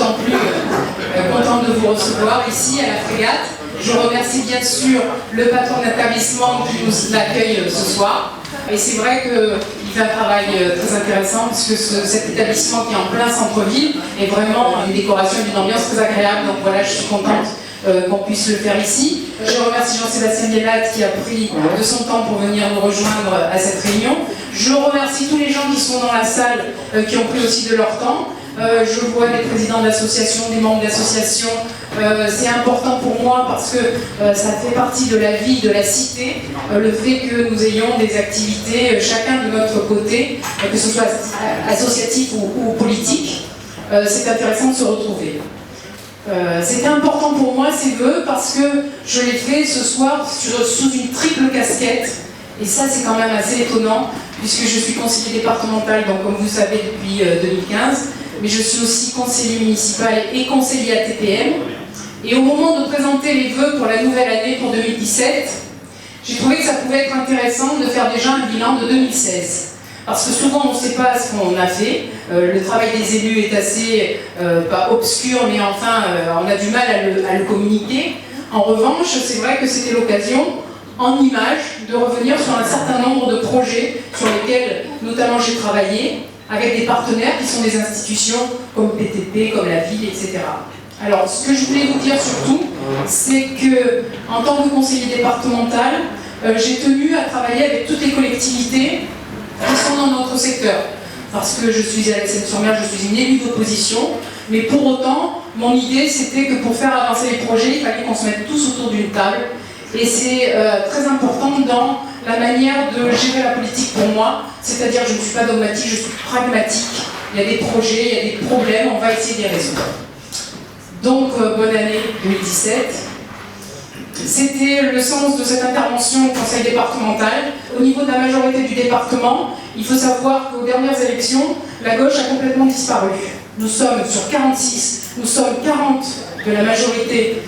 d'autant plus contente de vous recevoir ici à la Frégate. Je remercie bien sûr le patron d'établissement qui nous accueille ce soir. Et c'est vrai qu'il fait un travail très intéressant puisque cet établissement qui est en plein centre-ville est vraiment une décoration, d'une ambiance très agréable. Donc voilà, je suis contente qu'on puisse le faire ici. Je remercie Jean-Sébastien Guélat qui a pris de son temps pour venir nous rejoindre à cette réunion. Je remercie tous les gens qui sont dans la salle, qui ont pris aussi de leur temps. Je vois des présidents d'associations, des membres d'associations. C'est important pour moi parce que ça fait partie de la vie de la cité, le fait que nous ayons des activités, chacun de notre côté, que ce soit associatif ou politique. C'est intéressant de se retrouver. C'était important pour moi ces vœux parce que je l'ai fait ce soir sous une triple casquette. Et ça, c'est quand même assez étonnant, puisque je suis conseiller départemental, donc comme vous savez, depuis 2015, mais je suis aussi conseiller municipal et conseiller à TPM. Et au moment de présenter les vœux pour la nouvelle année, pour 2017, j'ai trouvé que ça pouvait être intéressant de faire déjà un bilan de 2016. Parce que souvent, on ne sait pas ce qu'on a fait. Le travail des élus est assez, pas obscur, mais enfin, on a du mal à le communiquer. En revanche, c'est vrai que c'était l'occasion, en images, de revenir sur un certain nombre de projets sur lesquels, notamment, j'ai travaillé, avec des partenaires qui sont des institutions comme PTP, comme la ville, etc. Alors, ce que je voulais vous dire surtout, c'est que, en tant que conseiller départemental, j'ai tenu à travailler avec toutes les collectivités qui sont dans notre secteur. Parce que je suis à la Seine-sur-Mer, je suis une élue d'opposition, mais pour autant, mon idée c'était que pour faire avancer les projets, il fallait qu'on se mette tous autour d'une table. Et c'est très important dans la manière de gérer la politique pour moi, c'est-à-dire je ne suis pas dogmatique, je suis pragmatique. Il y a des projets, il y a des problèmes, on va essayer de les résoudre. Donc, bonne année 2017. C'était le sens de cette intervention au conseil départemental. Au niveau de la majorité du département, il faut savoir qu'aux dernières élections, la gauche a complètement disparu. Nous sommes sur 46, nous sommes 40 de la majorité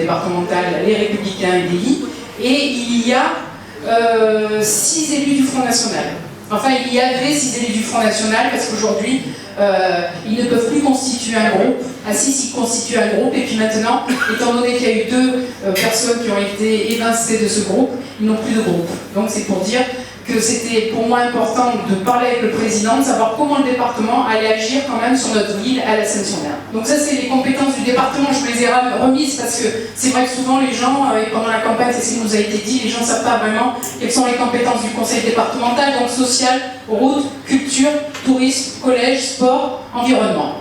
départementale, les Républicains et DELI, et il y a 6 élus du Front National. Enfin, il y avait 6 élus du Front National parce qu'aujourd'hui, ils ne peuvent plus constituer un groupe. À 6, ils constituent un groupe, et puis maintenant, étant donné qu'il y a eu 2 personnes qui ont été évincées de ce groupe, ils n'ont plus de groupe. Donc c'est pour dire que c'était pour moi important de parler avec le président, de savoir comment le département allait agir quand même sur notre ville à la Seine-sur-Mer. Donc ça, c'est les compétences du département, je vous les ai remises parce que c'est vrai que souvent les gens, et pendant la campagne, c'est ce qui nous a été dit, les gens ne savent pas vraiment quelles sont les compétences du conseil départemental, donc social, route, culture, tourisme, collège, sport, environnement.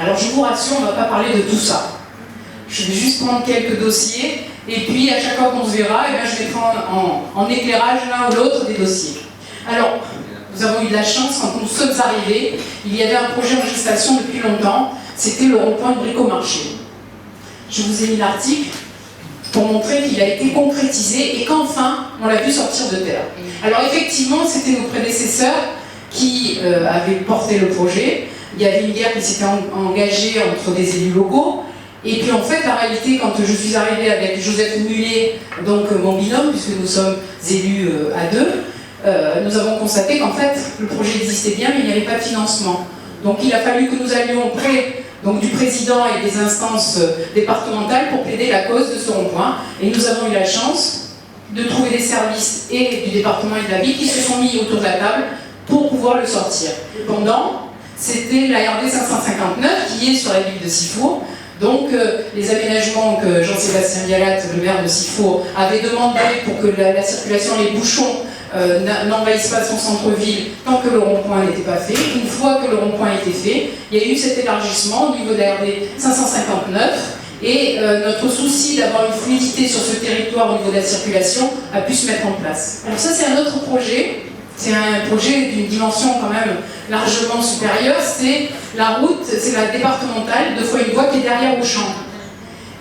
Alors je vous rassure, on ne va pas parler de tout ça. Je vais juste prendre quelques dossiers, et puis à chaque fois qu'on se verra, je mettrai en éclairage l'un ou l'autre des dossiers. Alors, nous avons eu de la chance, quand nous sommes arrivés, il y avait un projet en gestation depuis longtemps, c'était le rond-point de Bricomarché. Je vous ai mis l'article pour montrer qu'il a été concrétisé et qu'enfin, on l'a vu sortir de terre. Alors effectivement, c'était nos prédécesseurs qui avaient porté le projet. Il y avait une guerre qui s'était engagée entre des élus locaux. Et puis en fait, la réalité, quand je suis arrivée avec Joseph Mullet, donc mon binôme, puisque nous sommes élus à 2, nous avons constaté qu'en fait, le projet existait bien, mais il n'y avait pas de financement. Donc il a fallu que nous allions auprès du président et des instances départementales pour plaider la cause de ce rond-point. Et nous avons eu la chance de trouver des services et du département et de la ville qui se sont mis autour de la table pour pouvoir le sortir. Pendant, c'était la RD 559 qui est sur la ville de Sifour. Donc les aménagements que Jean-Sébastien Guélat, le maire de Sifour, avait demandé pour que la circulation, les bouchons n'envahissent pas son centre-ville tant que le rond-point n'était pas fait. Une fois que le rond-point a été fait, il y a eu cet élargissement au niveau de la RD 559 et notre souci d'avoir une fluidité sur ce territoire au niveau de la circulation a pu se mettre en place. Alors ça, c'est un autre projet. C'est un projet d'une dimension quand même largement supérieure, c'est la route, c'est la départementale, 2 fois une voie qui est derrière Auchan.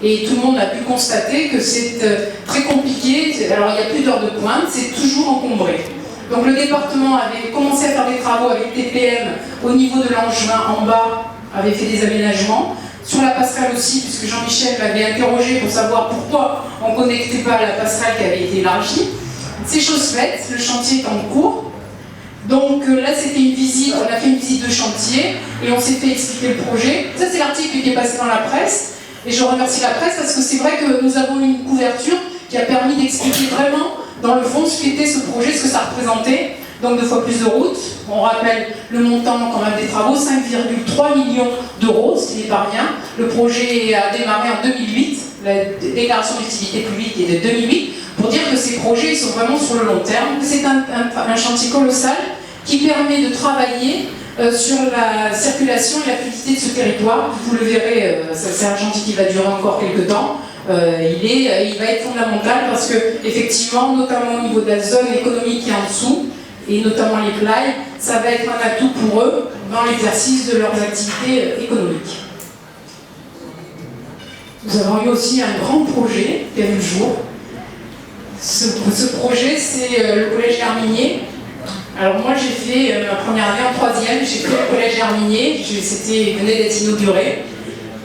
Et tout le monde a pu constater que c'est très compliqué, alors il n'y a plus d'heures de pointe, c'est toujours encombré. Donc le département avait commencé à faire des travaux avec TPM au niveau de l'Angevin en bas, avait fait des aménagements. Sur la passerelle aussi, puisque Jean-Michel m'avait interrogé pour savoir pourquoi on ne connectait pas la passerelle qui avait été élargie. C'est chose faite, le chantier est en cours. Donc là, c'était une visite, on a fait une visite de chantier et on s'est fait expliquer le projet. Ça, c'est l'article qui est passé dans la presse. Et je remercie la presse parce que c'est vrai que nous avons eu une couverture qui a permis d'expliquer vraiment, dans le fond, ce qu'était ce projet, ce que ça représentait. Donc 2 fois plus de routes. On rappelle le montant quand même des travaux, 5,3 millions d'euros, ce qui n'est pas rien. Le projet a démarré en 2008. La déclaration d'utilité publique est de 2008. Pour dire que ces projets ils sont vraiment sur le long terme. C'est un chantier colossal qui permet de travailler sur la circulation et la fluidité de ce territoire. Vous le verrez, c'est un chantier qui va durer encore quelques temps. Il va être fondamental parce que, effectivement, notamment au niveau de la zone économique qui est en dessous, et notamment les plailles, ça va être un atout pour eux dans l'exercice de leurs activités économiques. Nous avons eu aussi un grand projet qui a vu le jour. Ce projet, c'est le collège Herminier. Alors moi, j'ai fait ma première année en 3e, j'ai fait le collège Herminier, venait d'être inauguré.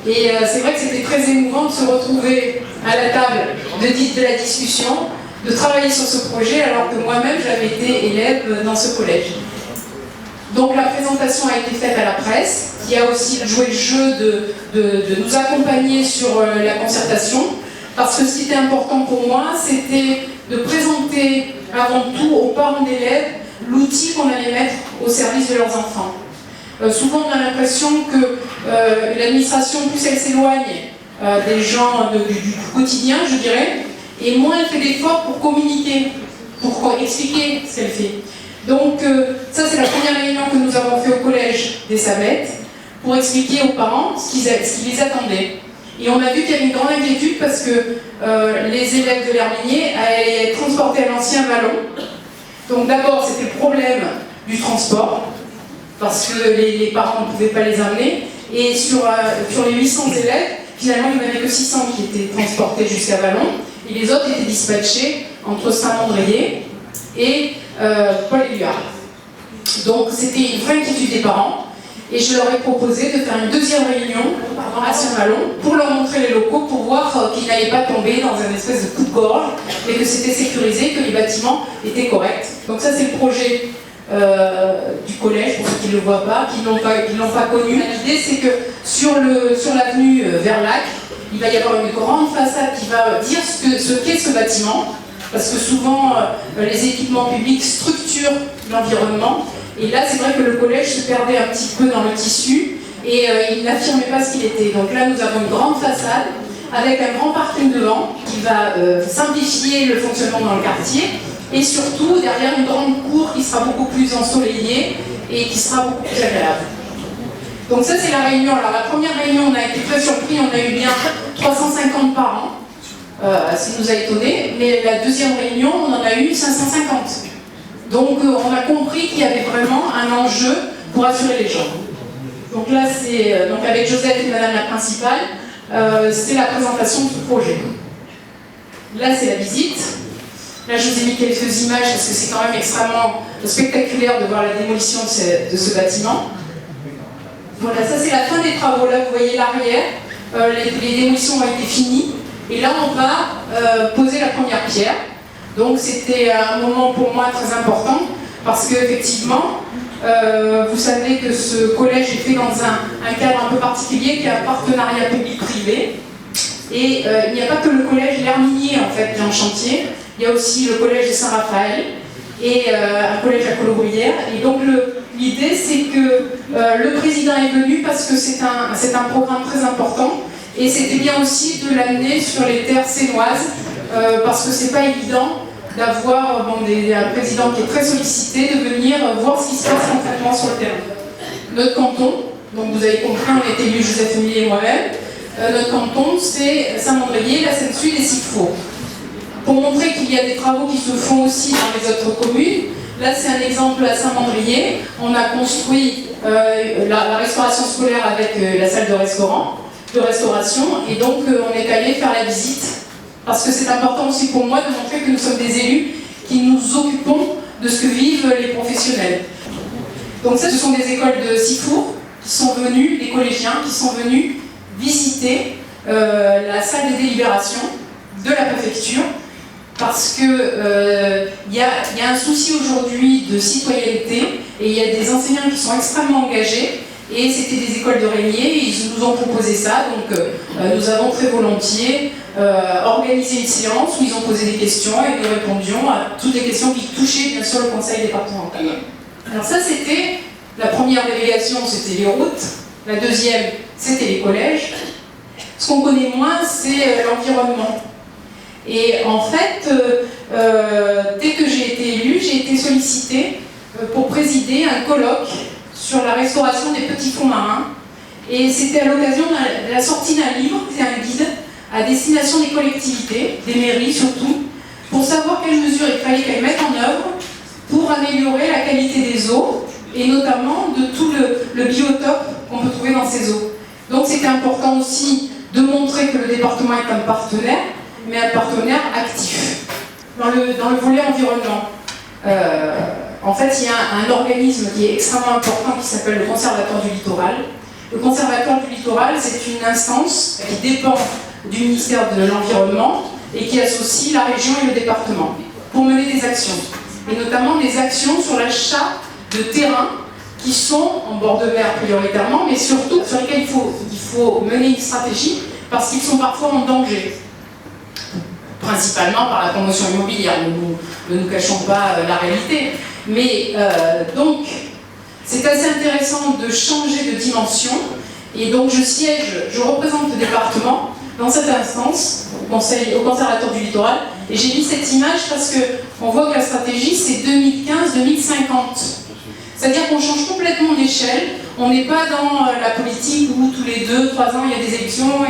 Et c'est vrai que c'était très émouvant de se retrouver à la table de la discussion, de travailler sur ce projet alors que moi-même j'avais été élève dans ce collège. Donc la présentation a été faite à la presse, qui a aussi joué le jeu de nous accompagner sur la concertation, parce que ce qui était important pour moi, c'était de présenter avant tout aux parents d'élèves l'outil qu'on allait mettre au service de leurs enfants. Souvent on a l'impression que l'administration, plus elle s'éloigne des gens du quotidien, je dirais, et moins elle fait d'efforts pour communiquer, pour expliquer ce qu'elle fait. Donc ça c'est la première réunion que nous avons fait au collège des Samettes pour expliquer aux parents ce qui les attendait. Et on a vu qu'il y avait une grande inquiétude parce que les élèves de l'Herminier allaient être transportés à l'ancien Vallon. Donc d'abord c'était le problème du transport, parce que les parents ne pouvaient pas les amener, et sur les 800 élèves, finalement il n'y en avait que 600 qui étaient transportés jusqu'à Vallon, et les autres étaient dispatchés entre Saint-Mandrier et Paul-Éluard. Donc c'était une vraie inquiétude des parents, et je leur ai proposé de faire une deuxième réunion à Saint-Vallon pour leur montrer les locaux, pour voir qu'ils n'allaient pas tomber dans un espèce de coup de gorge, et que c'était sécurisé, que les bâtiments étaient corrects. Donc ça c'est le projet du collège, pour ceux qui ne le voient pas, qui n'ont pas connu. L'idée c'est que sur l'avenue Verlac, il va y avoir une grande façade qui va dire ce qu'est ce bâtiment, parce que souvent les équipements publics structurent l'environnement, et là c'est vrai que le collège se perdait un petit peu dans le tissu, et il n'affirmait pas ce qu'il était. Donc là nous avons une grande façade, avec un grand parking devant, qui va simplifier le fonctionnement dans le quartier, et surtout derrière une grande cour qui sera beaucoup plus ensoleillée, et qui sera beaucoup plus agréable. Donc ça c'est la réunion. Alors la première réunion, on a été très surpris, on a eu bien 350 parents, ce qui nous a étonnés, mais la deuxième réunion, on en a eu 550. Donc on a compris qu'il y avait vraiment un enjeu pour assurer les gens. Donc là c'est, donc avec Joseph et Madame la principale, c'est la présentation de ce projet. Là c'est la visite. Là je vous ai mis quelques images parce que c'est quand même extrêmement spectaculaire de voir la démolition de ce bâtiment. Voilà, ça c'est la fin des travaux. Là vous voyez l'arrière, les démolitions ont été finies. Et là on va poser la première pierre. Donc c'était un moment pour moi très important parce qu'effectivement, vous savez que ce collège est fait dans un cadre un peu particulier qui est un partenariat public-privé. Et il n'y a pas que le collège L'Herminier en fait qui est en chantier, il y a aussi le collège de Saint-Raphaël et un collège à Colombrières. Et donc l'idée c'est que le président est venu parce que c'est un programme très important. Et c'était bien aussi de l'amener sur les terres sénoises, parce que c'est pas évident d'avoir un président qui est très sollicité, de venir voir ce qui se passe concrètement sur le terrain. Notre canton, donc vous avez compris, on est élus Joseph Emilien et moi-même, notre canton c'est Saint-Mandrier, la Seine-Sud et Siquefour. Pour montrer qu'il y a des travaux qui se font aussi dans les autres communes, là c'est un exemple à Saint-Mandrier, on a construit la restauration scolaire avec la salle de restauration, et donc on est allé faire la visite parce que c'est important aussi pour moi de montrer que nous sommes des élus qui nous occupons de ce que vivent les professionnels. Donc ça ce sont des écoles de Siquefour qui sont venus, des collégiens qui sont venus visiter la salle des délibérations de la préfecture parce que y a un souci aujourd'hui de citoyenneté et il y a des enseignants qui sont extrêmement engagés et c'était des écoles de Régnier et ils nous ont proposé ça, donc nous avons très volontiers organisé une séance où ils ont posé des questions et nous répondions à toutes les questions qui touchaient bien sûr le conseil départemental. Alors ça c'était la première délégation, c'était les routes, la deuxième c'était les collèges. Ce qu'on connaît moins c'est l'environnement. Et en fait, dès que j'ai été élue, j'ai été sollicitée pour présider un colloque sur la restauration des petits fonds marins. Et c'était à l'occasion de la sortie d'un livre, c'est un guide, à destination des collectivités, des mairies surtout, pour savoir quelles mesures il fallait qu'elles mettent en œuvre pour améliorer la qualité des eaux, et notamment de tout le biotope qu'on peut trouver dans ces eaux. Donc c'était important aussi de montrer que le département est un partenaire, mais un partenaire actif. Dans le volet environnement, en fait, il y a un organisme qui est extrêmement important qui s'appelle le Conservatoire du Littoral. Le Conservatoire du Littoral, c'est une instance qui dépend du ministère de l'Environnement et qui associe la région et le département pour mener des actions. Et notamment des actions sur l'achat de terrains qui sont en bord de mer prioritairement, mais surtout sur lesquels il faut mener une stratégie parce qu'ils sont parfois en danger. Principalement par la promotion immobilière, ne nous cachons pas la réalité. Mais donc, c'est assez intéressant de changer de dimension. Et donc, je représente le département dans cette instance, au Conservatoire du Littoral. Et j'ai mis cette image parce qu'on voit que la stratégie, c'est 2015-2050. C'est-à-dire qu'on change complètement d'échelle. On n'est pas dans la politique où tous les 2-3 ans il y a des élections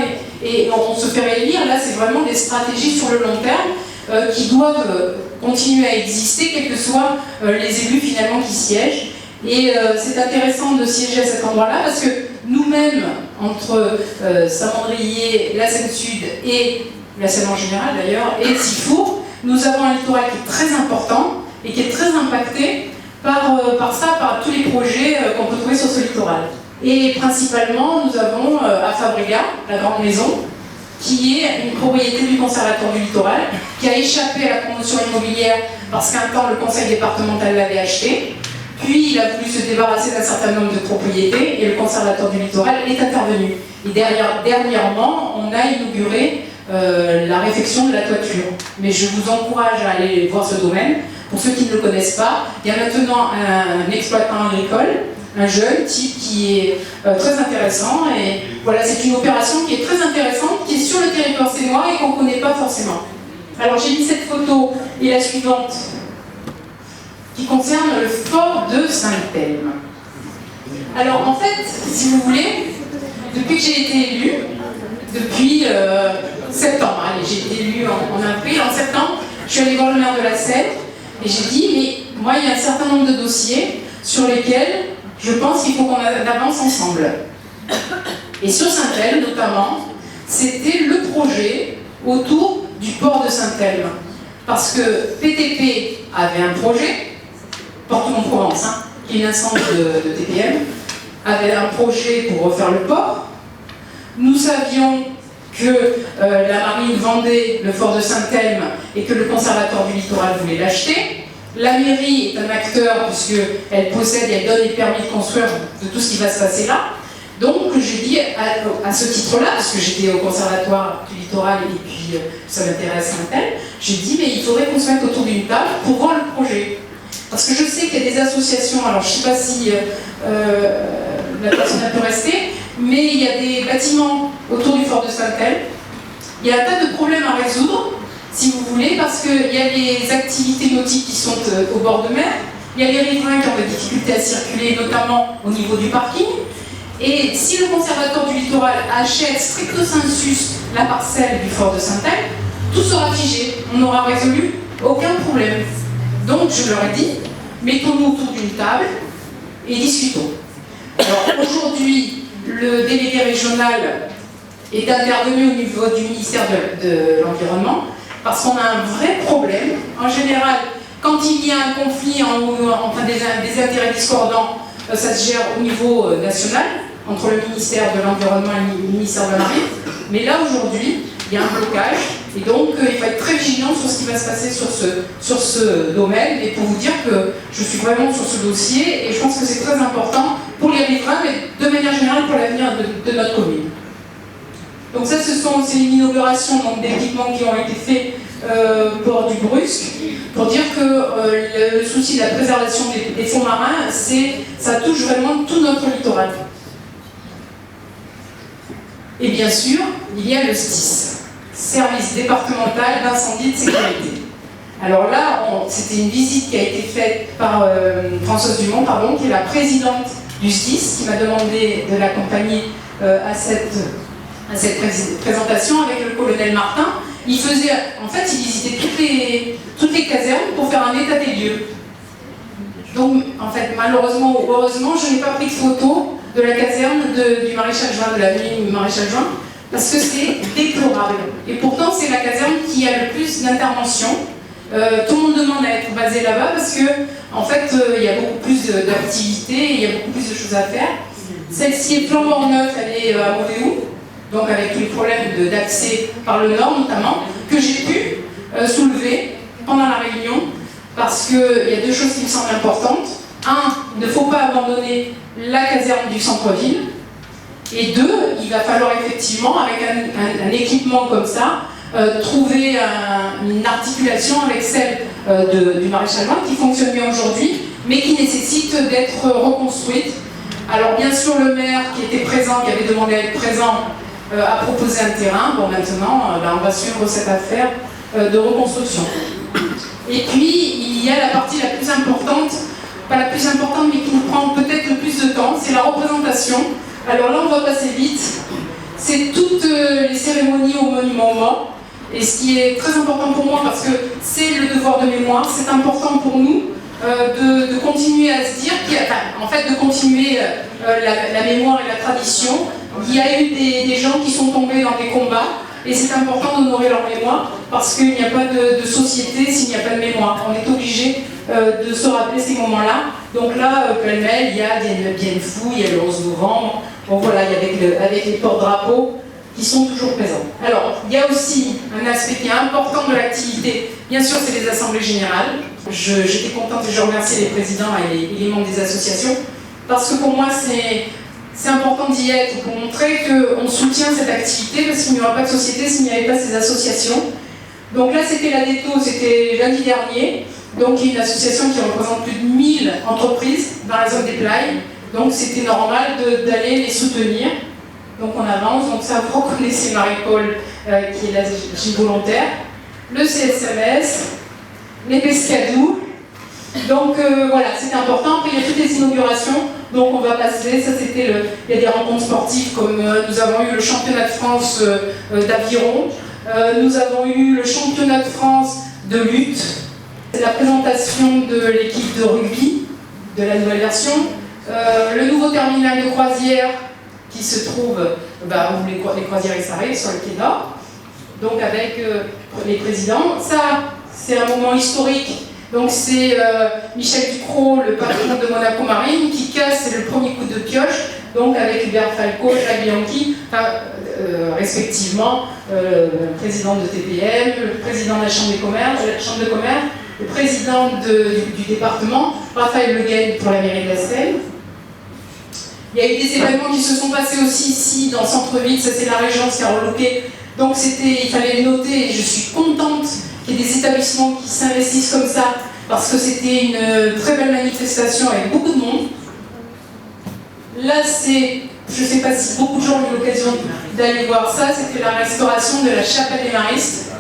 et on se fait réélire. Là, c'est vraiment des stratégies sur le long terme qui doivent continuer à exister, quels que soient les élus finalement qui siègent. Et c'est intéressant de siéger à cet endroit-là parce que nous-mêmes, entre Saint-Mandrier, la Seine-Sud et la Seine en général d'ailleurs, et Sifour, nous avons un littoral qui est très important et qui est très impacté par tous les projets qu'on peut trouver sur ce littoral. Et principalement, nous avons à Fabrega, la grande maison, qui est une propriété du Conservatoire du Littoral, qui a échappé à la promotion immobilière parce qu'un temps le conseil départemental l'avait acheté, puis il a voulu se débarrasser d'un certain nombre de propriétés et le Conservatoire du Littoral est intervenu. Et dernièrement, on a inauguré la réfection de la toiture. Mais je vous encourage à aller voir ce domaine. Pour ceux qui ne le connaissent pas, il y a maintenant un exploitant agricole, un jeune type qui est très intéressant. Et voilà, c'est une opération qui est très intéressante, qui est sur le territoire sénois et qu'on ne connaît pas forcément. Alors j'ai mis cette photo et la suivante qui concerne le fort de Saint-Thème. Alors en fait, si vous voulez, depuis que j'ai été élue, depuis septembre, allez, j'ai été élue en avril, en septembre, je suis allée voir le maire de la Seine et j'ai dit, mais moi il y a un certain nombre de dossiers sur lesquels je pense qu'il faut qu'on avance ensemble. Et sur Saint-Thème notamment, c'était le projet autour du port de Saint-Thème. Parce que PTP avait un projet, Porte-Mont-Provence, qui est une instance de TPM, avait un projet pour refaire le port. Nous savions que la marine vendait le fort de Saint-Thème et que le conservatoire du littoral voulait l'acheter. La mairie est un acteur puisqu'elle possède et elle donne les permis de construire de tout ce qui va se passer là. Donc j'ai dit à ce titre-là, parce que j'étais au conservatoire du littoral et puis ça m'intéresse Saint-Thème, j'ai dit mais il faudrait qu'on se mette autour d'une table pour voir le projet. Parce que je sais qu'il y a des associations, alors je ne sais pas si la personne peut rester, mais il y a des bâtiments autour du fort de Saint-Thème. Il y a un tas de problèmes à résoudre, si vous voulez, parce qu'il y a les activités nautiques qui sont au bord de mer, il y a les riverains qui ont des difficultés à circuler, notamment au niveau du parking. Et si le conservatoire du littoral achète stricto sensus la parcelle du fort de Saint-Thème, tout sera figé, on n'aura résolu aucun problème. Donc je leur ai dit, mettons-nous autour d'une table et discutons. Alors aujourd'hui, le délégué régional est intervenu au niveau du ministère de l'Environnement parce qu'on a un vrai problème. En général, quand il y a un conflit, enfin des intérêts discordants, ça se gère au niveau national, entre le ministère de l'Environnement et le ministère de la Marine. Mais là, aujourd'hui, il y a un blocage, et donc il faut être très vigilant sur ce qui va se passer sur ce domaine, et pour vous dire que je suis vraiment sur ce dossier, et je pense que c'est très important pour les riverains, mais de manière générale pour l'avenir de notre commune. Donc ça, c'est une inauguration d'équipements qui ont été faits port du Brusque, pour dire que le souci de la préservation des fonds marins, ça touche vraiment tout notre littoral. Et bien sûr, il y a le SDIS, Service départemental d'incendie de sécurité. Alors là, c'était une visite qui a été faite par Françoise Dumont, qui est la présidente du SDIS, qui m'a demandé de l'accompagner à cette présentation avec le colonel Martin. Il visitait toutes les casernes pour faire un état des lieux. Donc, en fait, malheureusement ou heureusement, je n'ai pas pris de photo de la caserne du maréchal Juin, de la nuit du maréchal Juin, parce que c'est déplorable. Et pourtant, c'est la caserne qui a le plus d'interventions. Tout le monde demande à être basé là-bas parce que, en fait, il y a beaucoup plus d'activités, il y a beaucoup plus de choses à faire. Celle-ci est flambant neuve, elle est à Modéo, donc avec tous les problèmes d'accès par le nord notamment, que j'ai pu soulever pendant la réunion, parce qu'il y a deux choses qui me semblent importantes. Un, il ne faut pas abandonner la caserne du centre-ville. Et deux, il va falloir effectivement, avec un équipement comme ça, trouver une articulation avec celle du maréchal Juin qui fonctionne bien aujourd'hui, mais qui nécessite d'être reconstruite. Alors bien sûr, le maire qui était présent, qui avait demandé à être présent, a proposé un terrain. Bon, maintenant, là, on va suivre cette affaire de reconstruction. Et puis, il y a la partie la plus importante, pas la plus importante, mais qui nous prend peut-être le plus de temps, c'est la représentation. Alors là, on va passer vite. C'est toutes les cérémonies au monument aux morts. Et ce qui est très important pour moi, parce que c'est le devoir de mémoire, c'est important pour nous de continuer à se dire, de continuer la mémoire et la tradition. Il y a eu des gens qui sont tombés dans des combats, et c'est important d'honorer leur mémoire, parce qu'il n'y a pas de société s'il n'y a pas de mémoire. On est obligé de se rappeler ces moments-là. Donc là, pêle-mêle, il y a Dien Phu, il y a le 11 novembre, bon voilà, il y a avec les porte-drapeaux qui sont toujours présents. Alors, il y a aussi un aspect qui est important de l'activité, bien sûr, c'est les assemblées générales. J'étais contente et je remercie les présidents et les membres des associations, parce que pour moi, c'est important d'y être pour montrer qu'on soutient cette activité, parce qu'il n'y aura pas de société s'il n'y avait pas ces associations. Donc là, c'était la DETO, c'était lundi dernier. Donc il y a une association qui représente plus de 1000 entreprises dans la zone des Plailles. Donc c'était normal d'aller les soutenir. Donc on avance. Donc ça, vous reconnaissez Marie-Paul, qui est la gym volontaire, le CSMS, les Pescadous. Donc voilà, c'est important. Après, il y a toutes les inaugurations. Donc on va passer, ça c'était il y a des rencontres sportives comme nous avons eu le championnat de France d'aviron, nous avons eu le championnat de France de lutte, la présentation de l'équipe de rugby, de la nouvelle version, le nouveau terminal de croisière qui se trouve où les croisières s'arrêtent sur le quai Nord, donc avec les présidents. Ça, c'est un moment historique. Donc c'est Michel Ducrot, le patron de Monaco Marine, qui casse le premier coup de pioche, donc avec Hubert Falco, Jacques Bianchi, respectivement le président de TPM, le président de la Chambre de commerce, le président du département, Raphaël Le Guen pour la mairie de la Seine. Il y a eu des événements qui se sont passés aussi ici, dans le centre-ville, ça c'est la Régence qui a reloqué. Donc il fallait le noter, et je suis contente qu'il y ait des établissements qui s'investissent comme ça, parce que c'était une très belle manifestation avec beaucoup de monde. Là, je ne sais pas si beaucoup de gens ont eu l'occasion d'aller voir ça, c'était la restauration de la Chapelle des Maristes,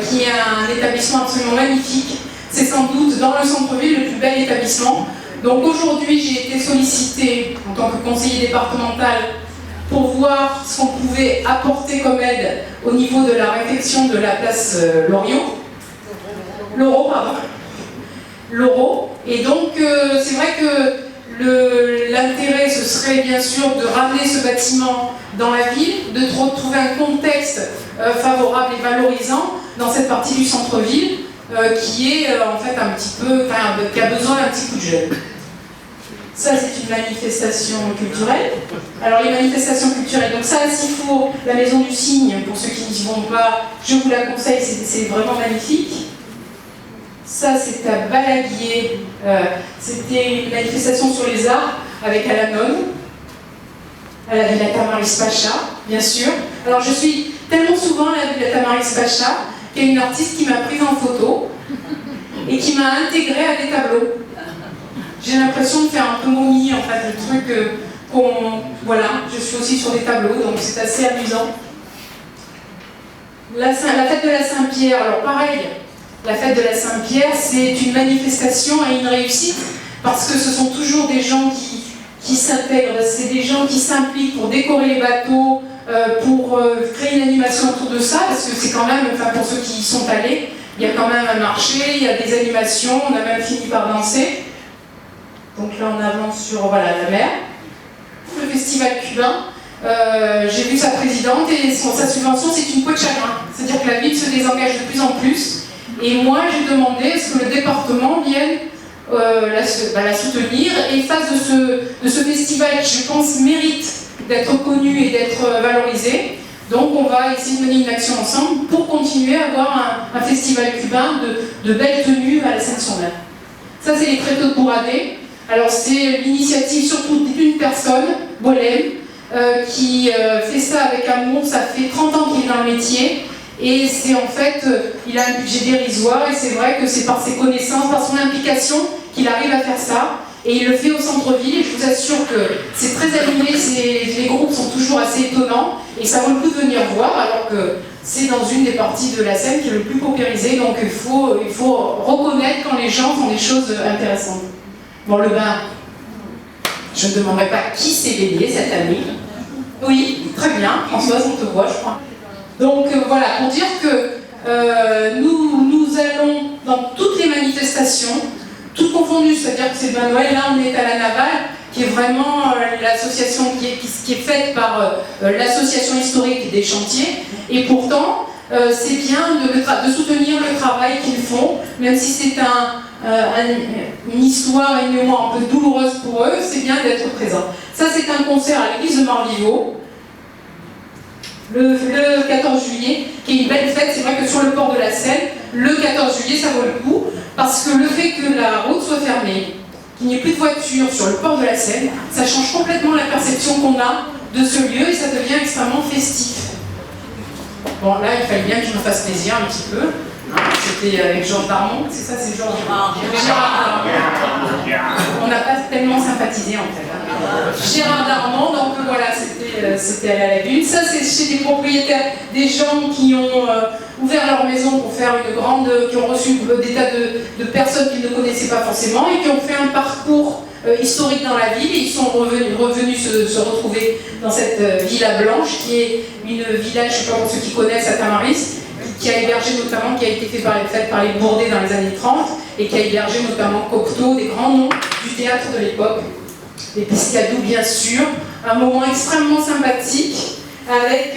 qui est un établissement absolument magnifique. C'est sans doute dans le centre-ville le plus bel établissement. Donc aujourd'hui, j'ai été sollicitée en tant que conseiller départemental pour voir ce qu'on pouvait apporter comme aide au niveau de la réfection de la place Loro. Et donc, c'est vrai que l'intérêt, ce serait bien sûr de ramener ce bâtiment dans la ville, de trouver un contexte favorable et valorisant dans cette partie du centre-ville qui est en fait un petit peu, qui a besoin d'un petit coup de jeune. Ça, c'est une manifestation culturelle. Alors, les manifestations culturelles, donc ça, s'il faut, la Maison du Cygne, pour ceux qui n'y vont pas, je vous la conseille, c'est vraiment magnifique. Ça, c'est à Balaguier. C'était une manifestation sur les arts avec Alanon, à la Villa Tamaris Pacha, bien sûr. Alors, je suis tellement souvent à la Villa Tamaris Pacha qu'il y a une artiste qui m'a prise en photo et qui m'a intégrée à des tableaux. J'ai l'impression de faire un peu momie, en fait, le truc voilà, je suis aussi sur des tableaux, donc c'est assez amusant. La fête de la Saint-Pierre, alors pareil, la fête de la Saint-Pierre, c'est une manifestation et une réussite, parce que ce sont toujours des gens qui s'intègrent, c'est des gens qui s'impliquent pour décorer les bateaux, pour créer une animation autour de ça, parce que c'est quand même, enfin pour ceux qui y sont allés, il y a quand même un marché, il y a des animations, on a même fini par danser. Donc là on avance sur voilà, la mer. Le festival cubain, j'ai vu sa présidente et sa subvention c'est une peau de chagrin. C'est-à-dire que la ville se désengage de plus en plus. Et moi j'ai demandé à ce que le département vienne la soutenir et fasse de ce festival qui je pense mérite d'être connu et d'être valorisé. Donc on va essayer de mener une action ensemble pour continuer à avoir un festival cubain de belles tenues à la Seine-sur-Mer. Ça c'est les tréteaux de Bourradé. Alors c'est l'initiative surtout d'une personne, Bolem, qui fait ça avec amour. Ça fait 30 ans qu'il est dans le métier et c'est en fait, il a un budget dérisoire et c'est vrai que c'est par ses connaissances, par son implication qu'il arrive à faire ça. Et il le fait au centre-ville et je vous assure que c'est très animé, les groupes sont toujours assez étonnants et ça vaut le coup de venir voir alors que c'est dans une des parties de la Seine qui est le plus paupérisée, donc il faut reconnaître quand les gens font des choses intéressantes. Bon, le bain, je ne demanderai pas qui s'est baigné cette année. Oui, très bien, Françoise, on te voit, je crois. Donc voilà, pour dire que nous allons dans toutes les manifestations, toutes confondues, c'est-à-dire que c'est le Noël, là on est à la Navale, qui est vraiment l'association qui est faite par l'association historique des chantiers, et pourtant c'est bien de soutenir le travail qu'ils font, même si c'est une histoire et une mémoire un peu douloureuse pour eux, c'est bien d'être présent. Ça c'est un concert à l'église de Marlivaud, le 14 juillet, qui est une belle fête. C'est vrai que sur le port de la Seine, le 14 juillet ça vaut le coup, parce que le fait que la route soit fermée, qu'il n'y ait plus de voitures sur le port de la Seine, ça change complètement la perception qu'on a de ce lieu et ça devient extrêmement festif. Bon là il fallait bien que je me fasse plaisir un petit peu. C'était avec Georges Darmon, c'est ça, c'est Georges Gérard Darmon. On n'a pas tellement sympathisé en fait. Gérard Darmon, donc voilà, c'était à la Lagune. Ça, c'est chez des propriétaires, des gens qui ont ouvert leur maison pour faire une grande, qui ont reçu des tas de personnes qu'ils ne connaissaient pas forcément et qui ont fait un parcours historique dans la ville et ils sont revenus se retrouver dans cette Villa Blanche qui est une villa, je ne sais pas pour ceux qui connaissent, à Tamaris, qui a hébergé notamment, qui a été faite par les Bourdais dans les années 30 et qui a hébergé notamment Cocteau, des grands noms du théâtre de l'époque, les Piscadou bien sûr, un moment extrêmement sympathique avec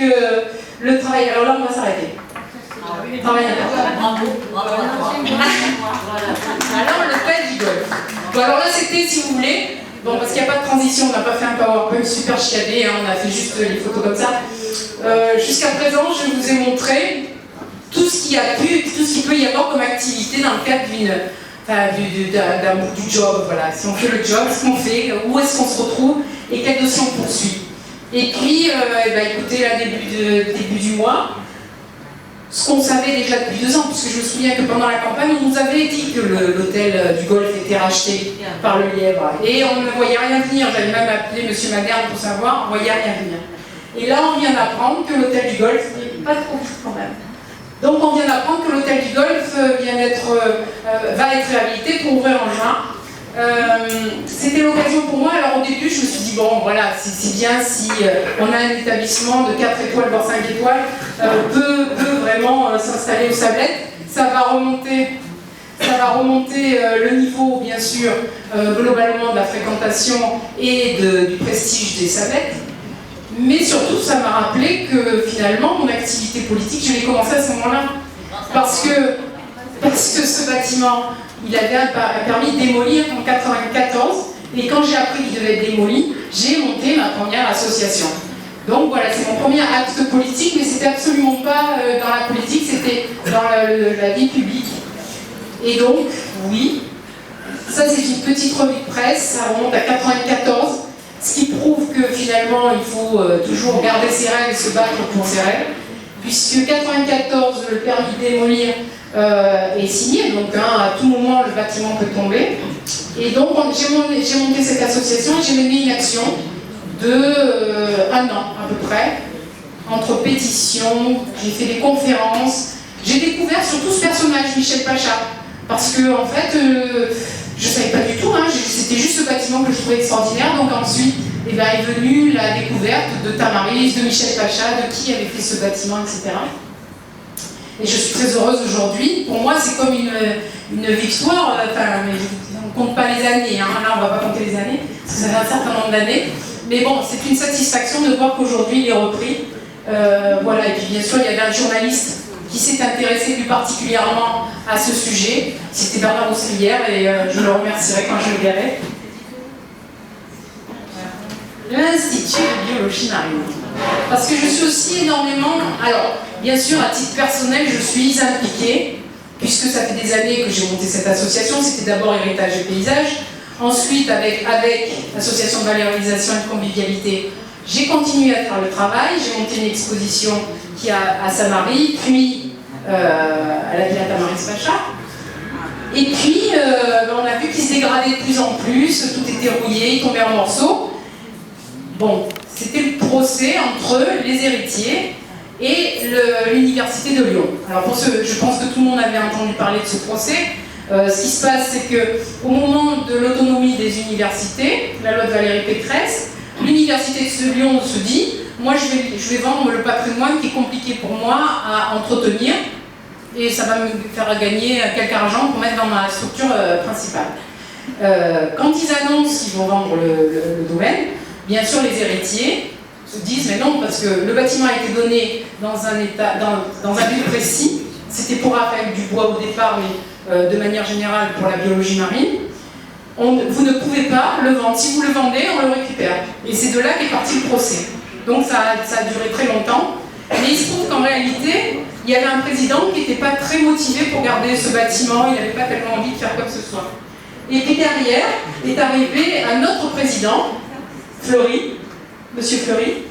le travail. Alors là on va s'arrêter. Travail important. Alors le fait du golf. Bon alors là c'était, si vous voulez, bon parce qu'il n'y a pas de transition, on n'a pas fait un PowerPoint super chiadé, hein, on a fait juste les photos comme ça. Jusqu'à présent je vous ai montré tout ce qu'il peut y avoir comme activité dans le cadre du job, voilà. Si on fait le job, ce qu'on fait, où est-ce qu'on se retrouve et quel dossier on poursuit. Et puis, écoutez, là, début du mois, ce qu'on savait déjà depuis 2 ans, puisque je me souviens que pendant la campagne, on nous avait dit que l'hôtel du Golfe était racheté par le Lièvre. Et on ne voyait rien venir, j'avais même appelé M. Maderne pour savoir, on ne voyait rien venir. Et là, on vient d'apprendre que l'hôtel du Golfe n'est pas trop vite quand même. Donc on vient d'apprendre que l'hôtel du Golfe va être réhabilité pour ouvrir en juin. C'était l'occasion pour moi, alors au début je me suis dit bon voilà, c'est bien si on a un établissement de 4 étoiles voire 5 étoiles peut vraiment s'installer aux Sablettes. Ça va remonter le niveau bien sûr globalement de la fréquentation et du prestige des Sablettes. Mais surtout, ça m'a rappelé que finalement, mon activité politique, je l'ai commencé à ce moment-là. Parce que ce bâtiment, il avait un permis de démolir en 1994. Et quand j'ai appris qu'il devait être démoli, j'ai monté ma première association. Donc voilà, c'est mon premier acte politique, mais c'était absolument pas dans la politique, c'était dans la vie publique. Et donc, oui, ça c'est une petite revue de presse, ça remonte à 94, ce qui prouve que finalement il faut toujours garder ses règles et se battre pour ses règles, puisque 94, le permis de démolir est signé, donc à tout moment le bâtiment peut tomber. Et donc j'ai monté cette association et j'ai mené une action de 1 an à peu près, entre pétitions, j'ai fait des conférences, j'ai découvert surtout ce personnage, Michel Pacha, parce que en fait, je ne savais pas du tout, c'était juste ce bâtiment que je trouvais extraordinaire, donc ensuite est venue la découverte de Tamaris, de Michel Pacha, de qui avait fait ce bâtiment, etc. Et je suis très heureuse aujourd'hui. Pour moi, c'est comme une victoire, mais on ne compte pas les années, là on ne va pas compter les années, parce que ça fait un certain nombre d'années. Mais bon, c'est une satisfaction de voir qu'aujourd'hui il est repris. Voilà, et puis bien sûr, il y avait un journaliste qui s'est intéressé plus particulièrement à ce sujet. C'était Bernard Rousselière, et je le remercierai quand je le verrai. L'Institut de biologie marine. Parce que je suis aussi énormément... Alors, bien sûr, à titre personnel, je suis impliquée, puisque ça fait des années que j'ai monté cette association. C'était d'abord Héritage et Paysage. Ensuite, avec l'association de valorisation et de convivialité, j'ai continué à faire le travail. J'ai monté une exposition qui est à Saint-Marie, puis à la Villa Tamaris Pacha. Et puis, on a vu qu'il se dégradait de plus en plus, tout était rouillé, il tombait en morceaux. Bon, c'était le procès entre les héritiers et l'université de Lyon. Alors je pense que tout le monde avait entendu parler de ce procès. Ce qui se passe, c'est qu'au moment de l'autonomie des universités, la loi de Valérie Pécresse, l'université de Lyon se dit « Moi, je vais vendre le patrimoine qui est compliqué pour moi à entretenir et ça va me faire gagner quelque argent pour mettre dans ma structure principale. » Quand ils annoncent qu'ils vont vendre le domaine, bien sûr, les héritiers se disent « Mais non, parce que le bâtiment a été donné dans un but précis. C'était pour Raphaël Dubois au départ, mais de manière générale pour la biologie marine. Vous ne pouvez pas le vendre. Si vous le vendez, on le récupère. » Et c'est de là qu'est parti le procès. Donc ça a duré très longtemps. Mais il se trouve qu'en réalité, il y avait un président qui n'était pas très motivé pour garder ce bâtiment. Il n'avait pas tellement envie de faire quoi que ce soit. Et puis derrière est arrivé un autre président, Fleury, Monsieur Fleury,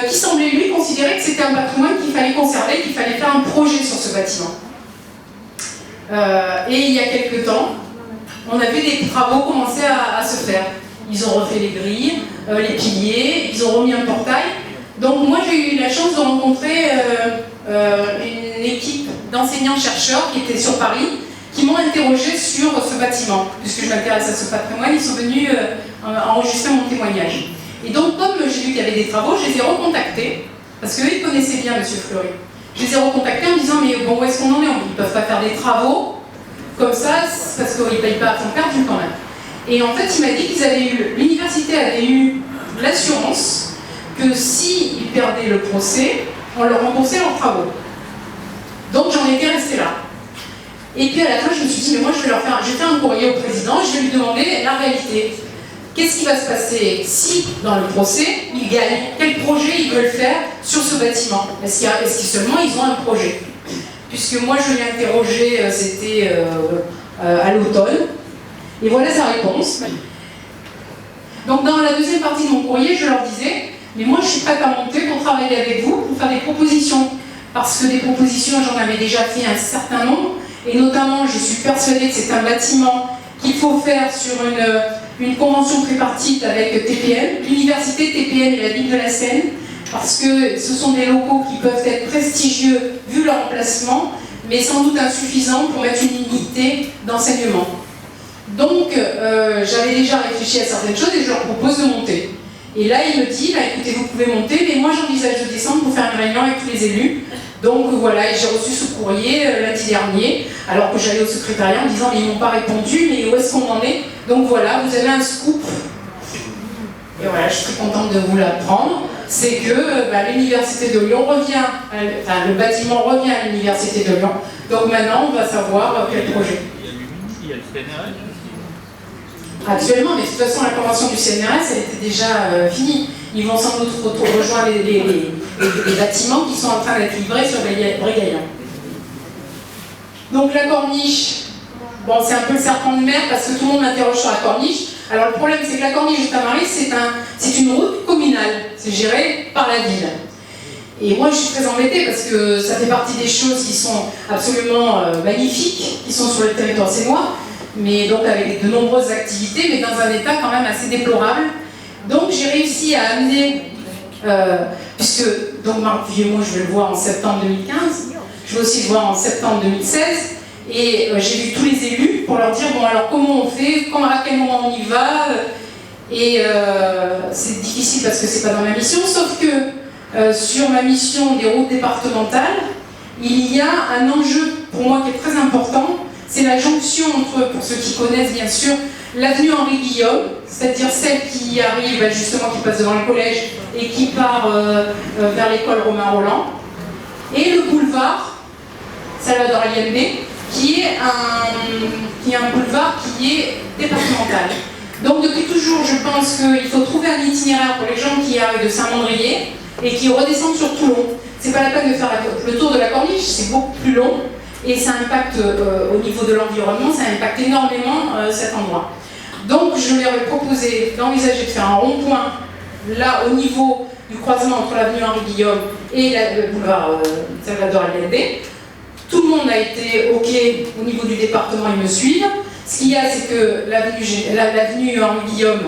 qui semblait lui considérer que c'était un patrimoine qu'il fallait conserver, qu'il fallait faire un projet sur ce bâtiment. Et il y a quelque temps, on a vu des travaux commencer à se faire. Ils ont refait les grilles, les piliers, ils ont remis un portail. Donc moi j'ai eu la chance de rencontrer une équipe d'enseignants-chercheurs qui étaient sur Paris, qui m'ont interrogé sur ce bâtiment. Puisque je m'intéresse à ce patrimoine, ils sont venus enregistrer mon témoignage. Et donc, comme j'ai vu qu'il y avait des travaux, je les ai recontactés, parce qu'eux, ils connaissaient bien M. Fleury. Je les ai recontactés en me disant, mais bon, où est-ce qu'on en est? Ils ne peuvent pas faire des travaux comme ça, parce qu'ils ne payent pas à fond perdu quand même. Et en fait, il m'a dit qu'ils l'université avait eu l'assurance que s'ils perdaient le procès, on leur remboursait leurs travaux. Donc, j'en étais restée là. Et puis à la fin, je me suis dit, mais moi je vais fait un courrier au président, je vais lui demander la réalité. Qu'est-ce qui va se passer si, dans le procès, ils gagnent? Quel projet ils veulent faire sur ce bâtiment? Est-ce que seulement ils ont un projet? Puisque moi je l'ai interrogé, c'était à l'automne, et voilà sa réponse. Donc dans la deuxième partie de mon courrier, je leur disais, mais moi je suis prête à monter pour travailler avec vous, pour faire des propositions. Parce que des propositions, j'en avais déjà fait un certain nombre. Et notamment, je suis persuadée que c'est un bâtiment qu'il faut faire sur une convention tripartite avec TPN, l'université, TPN et la ville de la Seine, parce que ce sont des locaux qui peuvent être prestigieux vu leur emplacement, mais sans doute insuffisants pour mettre une unité d'enseignement. Donc, j'avais déjà réfléchi à certaines choses et je leur propose de monter. Et là, il me dit, écoutez, vous pouvez monter, mais moi j'envisage de descendre pour faire une réunion avec tous les élus. Donc voilà, j'ai reçu ce courrier lundi dernier, alors que j'allais au secrétariat en me disant, mais ils m'ont pas répondu, mais où est-ce qu'on en est? Donc voilà, vous avez un scoop. Et voilà, je suis très contente de vous l'apprendre. C'est que l'université de Lyon revient, le bâtiment revient à l'université de Lyon. Donc maintenant, on va savoir quel projet. Il y a le CNRS. actuellement, mais de toute façon, la convention du CNRS, elle était déjà finie. Ils vont sans doute rejoindre les bâtiments qui sont en train d'être livrés sur Brégaillon. Donc la corniche, bon, c'est un peu le serpent de mer parce que tout le monde m'interroge sur la corniche. Alors le problème, c'est que la corniche de Tamaris, c'est une route communale, c'est géré par la ville. Et moi, je suis très embêtée parce que ça fait partie des choses qui sont absolument magnifiques, qui sont sur le territoire sénois, mais donc avec de nombreuses activités, mais dans un état quand même assez déplorable. Donc j'ai réussi à amener, puisque donc Marc Vieux-Mont, je vais le voir en septembre 2015, je vais aussi le voir en septembre 2016, et j'ai vu tous les élus pour leur dire, bon alors comment on fait, à quel moment on y va, et c'est difficile parce que c'est pas dans ma mission, sauf que sur ma mission des routes départementales, il y a un enjeu pour moi qui est très important, c'est la jonction entre, pour ceux qui connaissent bien sûr, l'avenue Henri-Guillaume, c'est-à-dire celle qui arrive justement, qui passe devant le collège et qui part vers l'école Romain-Roland, et le boulevard Salvador Allende, qui est un boulevard qui est départemental. Donc depuis toujours, je pense qu'il faut trouver un itinéraire pour les gens qui arrivent de Saint-Mandrier et qui redescendent sur Toulon. C'est pas la peine de faire le tour de la corniche, c'est beaucoup plus long et ça impacte au niveau de l'environnement, ça impacte énormément cet endroit. Donc je leur ai proposé d'envisager de faire un rond-point là au niveau du croisement entre l'avenue Henri-Guillaume et le boulevard Salvador Allende. Tout le monde a été OK au niveau du département, ils me suivent. Ce qu'il y a, c'est que l'avenue Henri-Guillaume,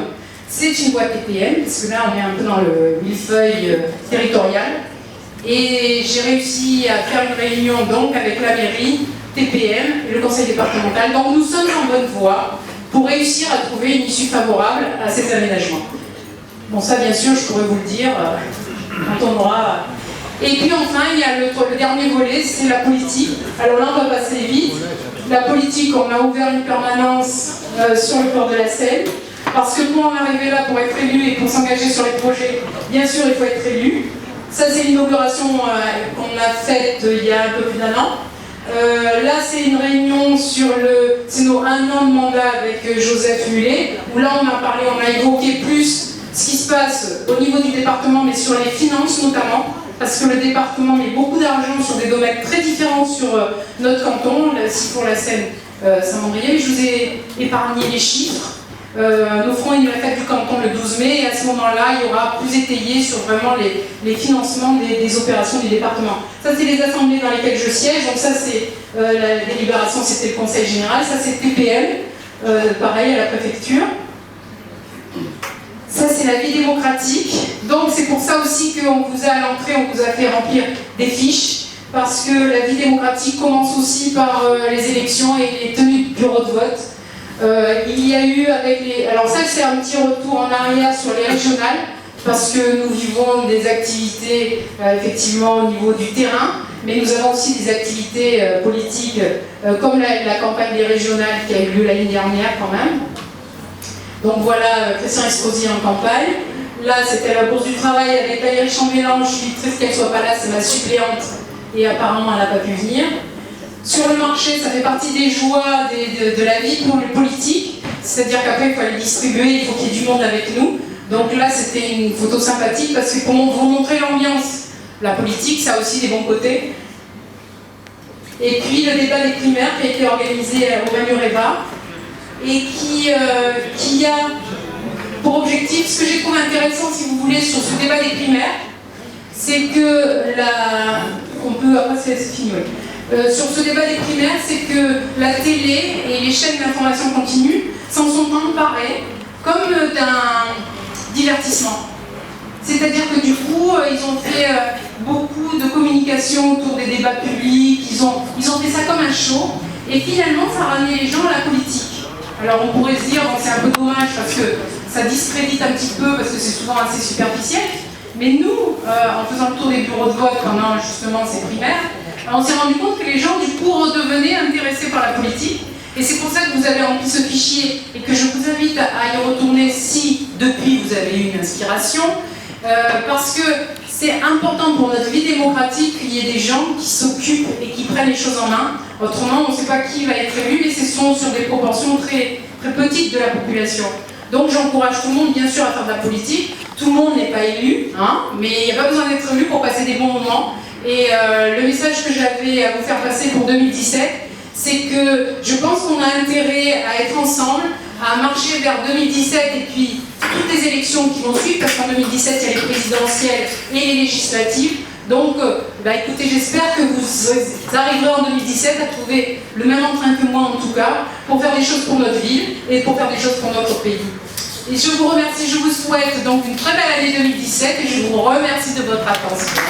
c'est une voie TPM, parce que là, on est un peu dans le millefeuille territorial. Et j'ai réussi à faire une réunion donc avec la mairie, TPM et le conseil départemental. Donc nous sommes en bonne voie pour réussir à trouver une issue favorable à ces aménagements. Bon, ça, bien sûr, je pourrais vous le dire quand on aura... Et puis enfin, il y a le dernier volet, c'est la politique. Alors là, on va passer vite. La politique, on a ouvert une permanence sur le port de la Seine, parce que pour en arriver là, pour être élu et pour s'engager sur les projets, bien sûr, il faut être élu. Ça, c'est l'inauguration qu'on a faite il y a un peu plus d'1 an. Là, c'est une réunion sur c'est nos 1 an de mandat avec Joseph Mullet, où là, on a parlé, on a évoqué plus ce qui se passe au niveau du département, mais sur les finances notamment, parce que le département met beaucoup d'argent sur des domaines très différents sur notre canton, si pour la Seine Saint-Mandrier. Je vous ai épargné les chiffres. Nous ferons une fête du canton le 12 mai, et à ce moment-là, il y aura plus étayé sur vraiment les financements des opérations du département. Ça, c'est les assemblées dans lesquelles je siège, donc ça, c'est la délibération, c'était le conseil général, ça, c'est TPM, pareil à la préfecture. Ça, c'est la vie démocratique. Donc, c'est pour ça aussi qu'on vous a, à l'entrée, on vous a fait remplir des fiches, parce que la vie démocratique commence aussi par les élections et les tenues de bureau de vote. Il y a eu avec les... Alors ça, c'est un petit retour en arrière sur les régionales, parce que nous vivons des activités, effectivement, au niveau du terrain, mais nous avons aussi des activités politiques, comme la campagne des régionales qui a eu lieu l'année dernière, quand même. Donc voilà, Christian Estrosi en campagne. Là, c'était la bourse du travail avec Valérie Chambellan. Je suis triste qu'elle ne soit pas là, c'est ma suppléante. Et apparemment, elle n'a pas pu venir. Sur le marché, ça fait partie des joies de la vie pour les politiques. C'est-à-dire qu'après, il faut aller distribuer, il faut qu'il y ait du monde avec nous. Donc là, c'était une photo sympathique parce que pour vous montrer l'ambiance, la politique, ça a aussi des bons côtés. Et puis le débat des primaires qui a été organisé au Manureva, et qui a pour objectif, ce que j'ai trouvé intéressant, si vous voulez, sur ce débat des primaires, c'est que on peut, après c'est fini, oui. Sur ce débat des primaires, c'est que la télé et les chaînes d'information continue s'en sont emparées comme d'un divertissement. C'est-à-dire que du coup, ils ont fait beaucoup de communication autour des débats publics, ils ont fait ça comme un show, et finalement, ça a ramené les gens à la politique. Alors on pourrait se dire, bon, c'est un peu dommage parce que ça discrédite un petit peu, parce que c'est souvent assez superficiel, mais nous, en faisant le tour des bureaux de vote pendant justement ces primaires, on s'est rendu compte que les gens du coup redevenaient intéressés par la politique, et c'est pour ça que vous avez rempli ce fichier, et que je vous invite à y retourner si depuis vous avez eu une inspiration, parce que c'est important pour notre vie démocratique qu'il y ait des gens qui s'occupent et qui prennent les choses en main. Autrement, on ne sait pas qui va être élu, et ce sont sur des proportions très, très petite de la population. Donc j'encourage tout le monde, bien sûr, à faire de la politique. Tout le monde n'est pas élu, hein, mais il n'y a pas besoin d'être élu pour passer des bons moments. Et le message que j'avais à vous faire passer pour 2017, c'est que je pense qu'on a intérêt à être ensemble, à marcher vers 2017 et puis toutes les élections qui vont suivre, parce qu'en 2017, il y a les présidentielles et les législatives. Donc, écoutez, j'espère que vous arriverez en 2017 à trouver le même entrain que moi, en tout cas, pour faire des choses pour notre ville et pour faire des choses pour notre pays. Et je vous remercie, je vous souhaite donc une très belle année 2017 et je vous remercie de votre attention.